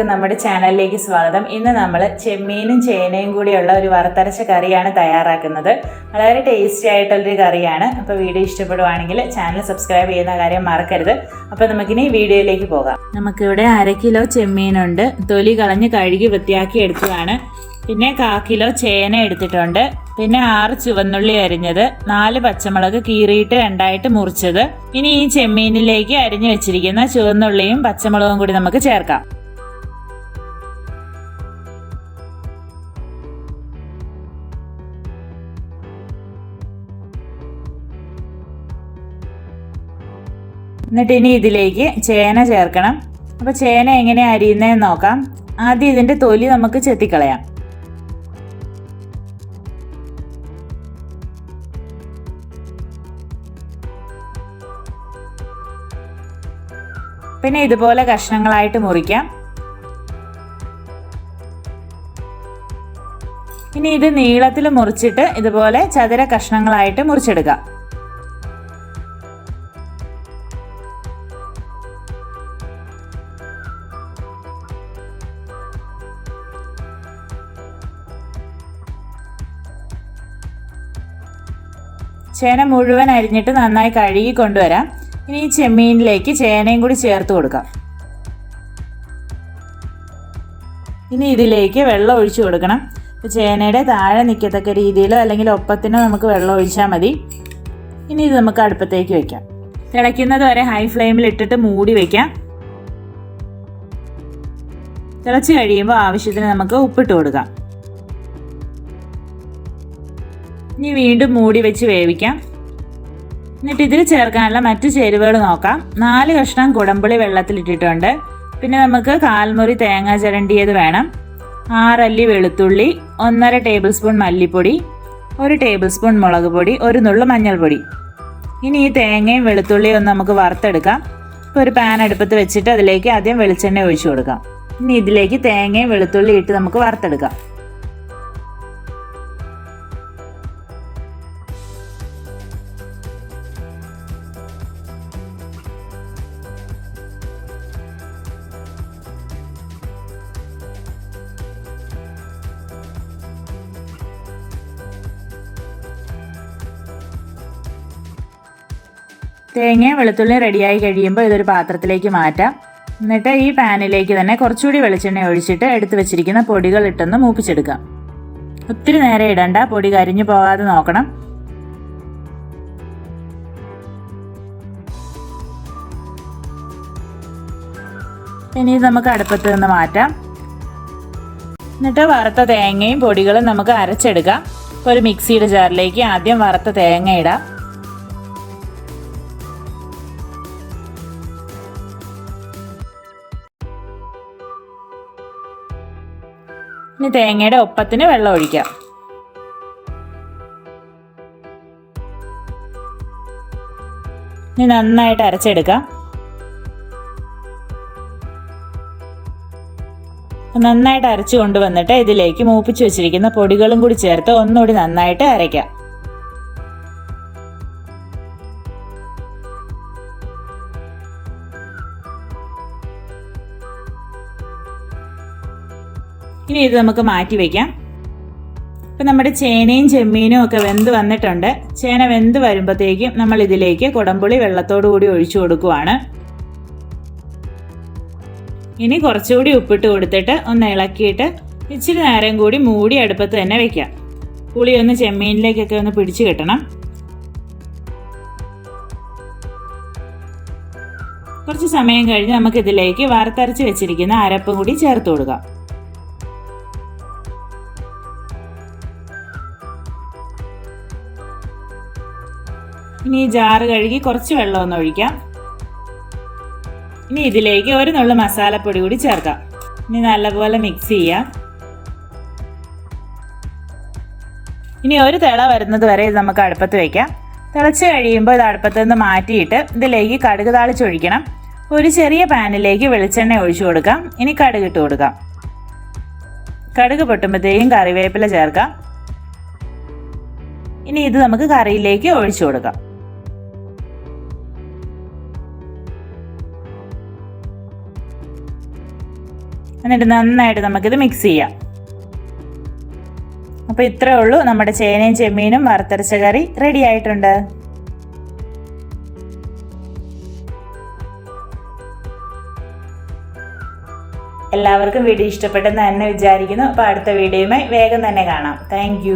എല്ലാവർക്കും നമ്മുടെ ചാനലിലേക്ക് സ്വാഗതം. ഇന്ന് നമ്മൾ ചെമ്മീനും ചേനയും കൂടിയുള്ള ഒരു വറുത്തരച്ച കറിയാണ് തയ്യാറാക്കുന്നത്. വളരെ ടേസ്റ്റി ആയിട്ടുള്ളൊരു കറിയാണ്. അപ്പോൾ വീഡിയോ ഇഷ്ടപ്പെടുവാണെങ്കിൽ ചാനൽ സബ്സ്ക്രൈബ് ചെയ്യുന്ന കാര്യം മറക്കരുത്. അപ്പോൾ നമുക്കിനി വീഡിയോയിലേക്ക് പോകാം. നമുക്കിവിടെ 1/2 കിലോ ചെമ്മീനുണ്ട്. തൊലി കളഞ്ഞ് കഴുകി വൃത്തിയാക്കി എടുത്തതാണ്. പിന്നെ 1/4 കിലോ ചേന എടുത്തിട്ടുണ്ട്. പിന്നെ 6 ചുവന്നുള്ളി അരിഞ്ഞത്, 4 പച്ചമുളക് കീറിയിട്ട് 2ആയിട്ട് മുറിച്ചത്. ഇനി ഈ ചെമ്മീനിലേക്ക് അരിഞ്ഞു വെച്ചിരിക്കുന്ന ചുവന്നുള്ളിയും പച്ചമുളകും കൂടി നമുക്ക് ചേർക്കാം. എന്നിട്ട് ഇനി ഇതിലേക്ക് ചേന ചേർക്കണം. അപ്പോൾ ചേന എങ്ങനെയാണ് അരിയുന്നതെന്ന് നോക്കാം. ആദ്യം ഇതിൻ്റെ തൊലി നമുക്ക് ചെത്തിക്കളയാം. പിന്നെ ഇതുപോലെ കഷ്ണങ്ങളായിട്ട് മുറിക്കാം. ഇനി ഇത് നീളത്തിൽ മുറിച്ചിട്ട് ഇതുപോലെ ചതുര കഷ്ണങ്ങളായിട്ട് മുറിച്ചെടുക്കാം. ചേന മുഴുവൻ അരിഞ്ഞിട്ട് നന്നായി കഴുകി കൊണ്ടുവരാം. ഇനി ഈ ചെമ്മീനിലേക്ക് ചേനയും കൂടി ചേർത്ത് കൊടുക്കാം. ഇനി ഇതിലേക്ക് വെള്ളം ഒഴിച്ചു കൊടുക്കണം. ചേനയുടെ താഴെ നിൽക്കത്തക്ക രീതിയിലോ അല്ലെങ്കിൽ ഒപ്പത്തിനോ നമുക്ക് വെള്ളം ഒഴിച്ചാൽ മതി. ഇനി ഇത് നമുക്ക് അടുപ്പത്തേക്ക് വെക്കാം. തിളയ്ക്കുന്നത് വരെ ഹൈ ഫ്ലെയിമിൽ ഇട്ടിട്ട് മൂടി വെക്കാം. തിളച്ച് കഴിയുമ്പോൾ ആവശ്യത്തിന് നമുക്ക് ഉപ്പിട്ട് കൊടുക്കാം. ഇനി വീണ്ടും മൂടി വെച്ച് വേവിക്കാം. എന്നിട്ട് ഇതിൽ ചേർക്കാനുള്ള മറ്റു ചേരുവകൾ നോക്കാം. 4 കഷ്ണം കുടംപുളി വെള്ളത്തിലിട്ടിട്ടുണ്ട്. പിന്നെ നമുക്ക് 1/4 മുറി തേങ്ങ ചിരണ്ടിയത് വേണം. 6 അല്ലി വെളുത്തുള്ളി, 1.5 ടേബിൾ സ്പൂൺ മല്ലിപ്പൊടി, 1 ടേബിൾ സ്പൂൺ മുളക് പൊടി, 1 നുള്ളു മഞ്ഞൾപ്പൊടി. ഇനി ഈ തേങ്ങയും വെളുത്തുള്ളിയും ഒന്ന് നമുക്ക് വറുത്തെടുക്കാം. ഇപ്പോൾ ഒരു പാൻ അടുപ്പത്ത് വെച്ചിട്ട് അതിലേക്ക് ആദ്യം വെളിച്ചെണ്ണ ഒഴിച്ചു കൊടുക്കാം. ഇനി ഇതിലേക്ക് തേങ്ങയും വെളുത്തുള്ളി ഇട്ട് നമുക്ക് വറുത്തെടുക്കാം. തേങ്ങയും വെളുത്തുള്ളിയും റെഡിയായി കഴിയുമ്പോൾ ഇതൊരു പാത്രത്തിലേക്ക് മാറ്റാം. എന്നിട്ട് ഈ പാനിലേക്ക് തന്നെ കുറച്ചുകൂടി വെളിച്ചെണ്ണ ഒഴിച്ചിട്ട് എടുത്തു വെച്ചിരിക്കുന്ന പൊടികൾ ഇട്ടൊന്ന് മൂപ്പിച്ചെടുക്കാം. ഒത്തിരി നേരം ഇടണ്ട, പൊടി കരിഞ്ഞു പോകാതെ നോക്കണം. ഇനി ഇത് നമുക്ക് അടുപ്പത്ത് നിന്ന് മാറ്റാം. എന്നിട്ട് വറുത്ത തേങ്ങയും പൊടികളും നമുക്ക് അരച്ചെടുക്കാം. ഇപ്പോൾ ഒരു മിക്സിയുടെ ജാറിലേക്ക് ആദ്യം വറുത്ത തേങ്ങ ഇടാം. ഇനി തേങ്ങയുടെ ഒപ്പത്തിന് വെള്ളം ഒഴിക്കാം. ഇനി നന്നായിട്ട് അരച്ചെടുക്കാം. നന്നായിട്ട് അരച്ചു കൊണ്ടുവന്നിട്ട് ഇതിലേക്ക് മൂപ്പിച്ച് വെച്ചിരിക്കുന്ന പൊടികളും കൂടി ചേർത്ത് ഒന്നുകൂടി നന്നായിട്ട് അരയ്ക്കാം. ഇനി ഇത് നമുക്ക് മാറ്റി വയ്ക്കാം. ഇപ്പം നമ്മുടെ ചേനയും ചെമ്മീനും ഒക്കെ വെന്ത് വന്നിട്ടുണ്ട്. ചേന വെന്ത് വരുമ്പോഴത്തേക്കും നമ്മൾ ഇതിലേക്ക് കുടംപുളി വെള്ളത്തോടു കൂടി ഒഴിച്ചു കൊടുക്കുവാണ്. ഇനി കുറച്ചുകൂടി ഉപ്പിട്ട് കൊടുത്തിട്ട് ഒന്ന് ഇളക്കിയിട്ട് ഇച്ചിരി നേരം കൂടി മൂടി അടുപ്പത്ത് തന്നെ വെക്കാം. പുളി ഒന്ന് ചെമ്മീനിലേക്കൊക്കെ ഒന്ന് പിടിച്ചു കിട്ടണം. കുറച്ച് സമയം കഴിഞ്ഞ് നമുക്കിതിലേക്ക് വറുത്തരച്ച് വെച്ചിരിക്കുന്ന അരപ്പും കൂടി ചേർത്ത് കൊടുക്കാം. ഇനി ഈ ജാറ് കഴുകി കുറച്ച് വെള്ളം ഒന്ന് ഒഴിക്കാം. ഇനി ഇതിലേക്ക് 1 നുള്ളു മസാലപ്പൊടി കൂടി ചേർക്കാം. ഇനി നല്ലപോലെ മിക്സ് ചെയ്യാം. ഇനി ഒരു തിള വരുന്നത് വരെ ഇത് നമുക്ക് അടുപ്പത്ത് വയ്ക്കാം. തിളച്ച് കഴിയുമ്പോൾ ഇത് അടുപ്പത്ത് നിന്ന് മാറ്റിയിട്ട് ഇതിലേക്ക് കടുക് താളിച്ചൊഴിക്കണം. ഒരു ചെറിയ പാനിലേക്ക് വെളിച്ചെണ്ണ ഒഴിച്ചു കൊടുക്കാം. ഇനി കടുക് ഇട്ട് കൊടുക്കാം. കടുക് പൊട്ടുമ്പോഴത്തേക്കും കറിവേപ്പില ചേർക്കാം. ഇനി ഇത് നമുക്ക് കറിയിലേക്ക് ഒഴിച്ചു കൊടുക്കാം. എന്നിട്ട് നന്നായിട്ട് നമുക്കിത് മിക്സ് ചെയ്യാം. അപ്പോൾ ഇത്രയേ ഉള്ളൂ, നമ്മുടെ ചേനയും ചെമ്മീനും വറുത്തരച്ച കറി റെഡി ആയിട്ടുണ്ട്. എല്ലാവർക്കും വീഡിയോ ഇഷ്ടപ്പെട്ടെന്ന് തന്നെ വിചാരിക്കുന്നു. അപ്പോൾ അടുത്ത വീഡിയോയുമായി വേഗം തന്നെ കാണാം. താങ്ക്